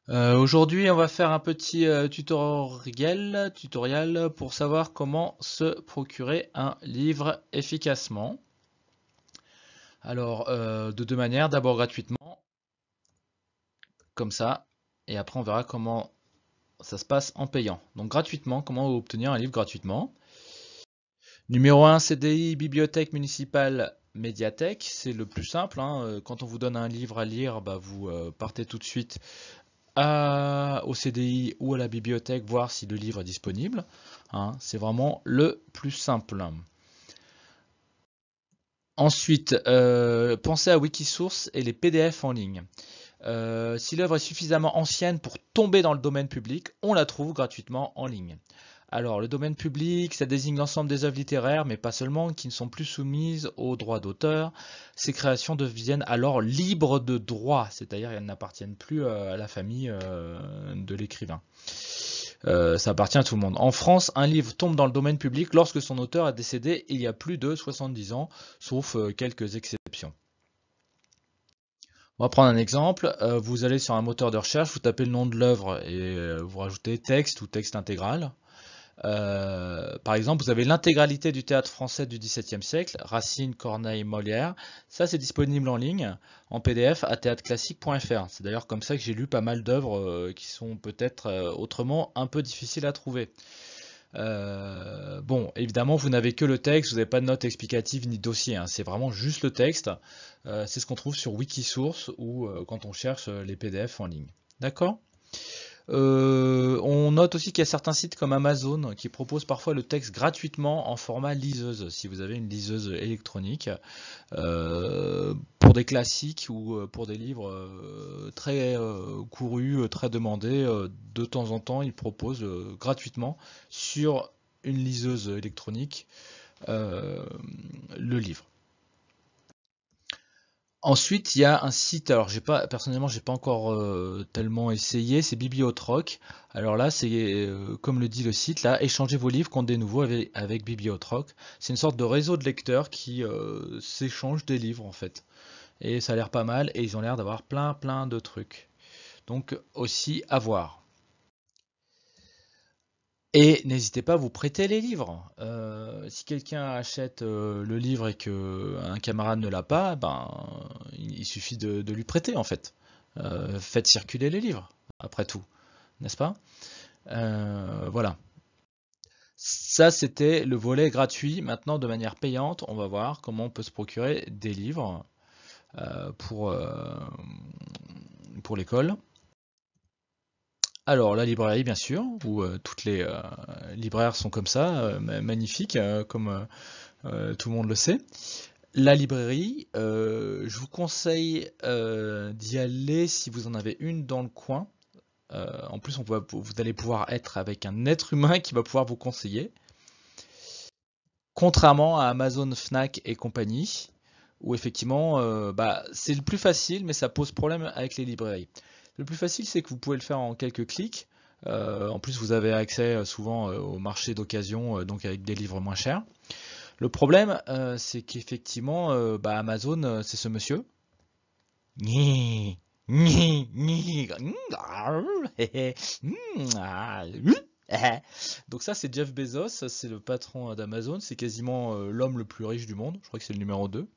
Aujourd'hui, on va faire un petit tutoriel pour savoir comment se procurer un livre efficacement. Alors, de deux manières. D'abord gratuitement, comme ça, et après on verra comment ça se passe en payant. Donc gratuitement, comment obtenir un livre gratuitement? Numéro 1, CDI, bibliothèque municipale, médiathèque. C'est le plus simple, hein. Quand on vous donne un livre à lire, bah, vous partez tout de suite au CDI ou à la bibliothèque voir si le livre est disponible, hein. C'est vraiment le plus simple. Ensuite, pensez à Wikisource et les PDF en ligne. Si l'œuvre est suffisamment ancienne pour tomber dans le domaine public, on la trouve gratuitement en ligne. Alors, le domaine public, ça désigne l'ensemble des œuvres littéraires, mais pas seulement, qui ne sont plus soumises aux droits d'auteur. Ces créations deviennent alors libres de droit, c'est-à-dire qu'elles n'appartiennent plus à la famille de l'écrivain. Ça appartient à tout le monde. En France, un livre tombe dans le domaine public lorsque son auteur est décédé il y a plus de 70 ans, sauf quelques exceptions. On va prendre un exemple. Vous allez sur un moteur de recherche, vous tapez le nom de l'œuvre et vous rajoutez texte ou texte intégral. Par exemple, vous avez l'intégralité du théâtre français du XVIIe siècle, Racine, Corneille, Molière. Ça, c'est disponible en ligne, en PDF, à théâtreclassique.fr. C'est d'ailleurs comme ça que j'ai lu pas mal d'œuvres qui sont peut-être autrement un peu difficiles à trouver. Bon, évidemment, vous n'avez que le texte, vous n'avez pas de notes explicatives ni de dossier, hein. C'est vraiment juste le texte. C'est ce qu'on trouve sur Wikisource ou quand on cherche les PDF en ligne. D'accord? On note aussi qu'il y a certains sites comme Amazon qui proposent parfois le texte gratuitement en format liseuse, si vous avez une liseuse électronique, pour des classiques ou pour des livres très courus, très demandés. De temps en temps, ils proposent gratuitement sur une liseuse électronique euh, le livre. Ensuite, il y a un site, alors personnellement, j'ai pas encore tellement essayé, c'est Bibliotroc. Alors là, c'est comme le dit le site, là, échangez vos livres contre des nouveaux avec Bibliotroc. C'est une sorte de réseau de lecteurs qui s'échangent des livres en fait. Et ça a l'air pas mal et ils ont l'air d'avoir plein de trucs. Donc aussi à voir. Et n'hésitez pas à vous prêter les livres. Si quelqu'un achète le livre et que un camarade ne l'a pas, ben il suffit de lui prêter en fait. Faites circuler les livres, après tout, n'est-ce pas? Voilà. Ça, c'était le volet gratuit. Maintenant, de manière payante, on va voir comment on peut se procurer des livres euh, pour, euh, pour l'école. Alors, la librairie, bien sûr, où toutes les libraires sont comme ça, magnifiques, comme tout le monde le sait. La librairie, je vous conseille d'y aller si vous en avez une dans le coin. En plus, vous allez pouvoir être avec un être humain qui va pouvoir vous conseiller. Contrairement à Amazon, Fnac et compagnie, où effectivement, bah, c'est le plus facile, mais ça pose problème avec les librairies. Le plus facile, c'est que vous pouvez le faire en quelques clics. En plus, vous avez accès souvent au marché d'occasion, donc avec des livres moins chers. Le problème, c'est qu'effectivement, bah, Amazon, c'est ce monsieur. Donc ça, c'est Jeff Bezos, c'est le patron d'Amazon, c'est quasiment l'homme le plus riche du monde, je crois que c'est le numéro 2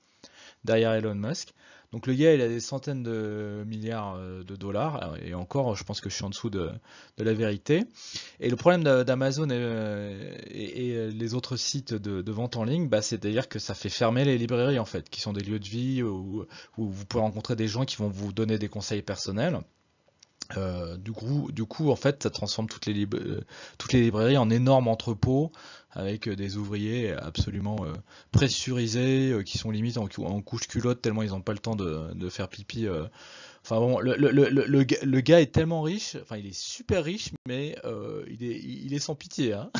derrière Elon Musk. Donc le gars, il a des centaines de milliards de dollars, et encore, je pense que je suis en dessous de la vérité. Et le problème d'Amazon et les autres sites de vente en ligne, bah, c'est-à-dire que ça fait fermer les librairies en fait, qui sont des lieux de vie où vous pouvez rencontrer des gens qui vont vous donner des conseils personnels. Du coup, en fait, ça transforme toutes les librairies en énormes entrepôts avec des ouvriers absolument pressurisés qui sont limite en couche culotte tellement ils n'ont pas le temps de faire pipi. Enfin bon, le gars est tellement riche, enfin il est super riche, mais il est sans pitié, hein.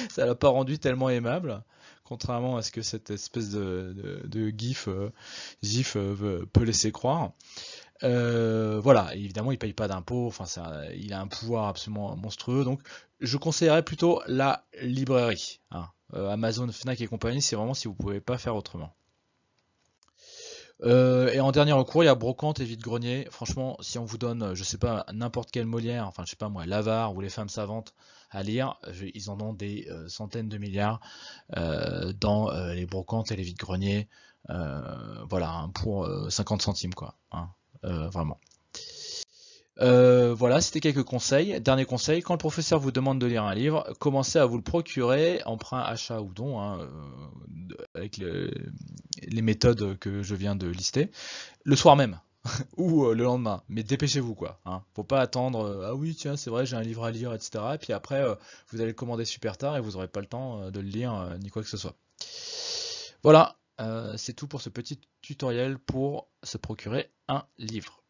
Ça l'a pas rendu tellement aimable, contrairement à ce que cette espèce de gif peut laisser croire. Voilà, et évidemment, il paye pas d'impôts, enfin, il a un pouvoir absolument monstrueux, donc je conseillerais plutôt la librairie, hein. Amazon, Fnac et compagnie, c'est vraiment si vous pouvez pas faire autrement. Et en dernier recours, il y a Brocante et Vide-Grenier. Franchement, si on vous donne, je sais pas, n'importe quel Molière, enfin je sais pas moi, L'Avare ou Les Femmes savantes à lire, ils en ont des centaines de milliards dans les brocantes et les vide-greniers. Voilà, hein, pour 50 centimes quoi, hein, vraiment. Voilà, c'était quelques conseils. Dernier conseil, quand le professeur vous demande de lire un livre, commencez à vous le procurer, emprunt, achat ou don, hein, avec les méthodes que je viens de lister, le soir même ou le lendemain. Mais dépêchez-vous quoi, hein. Faut pas attendre, ah oui tiens c'est vrai j'ai un livre à lire, etc. Et puis après vous allez le commander super tard et vous n'aurez pas le temps de le lire ni quoi que ce soit. Voilà, c'est tout pour ce petit tutoriel pour se procurer un livre.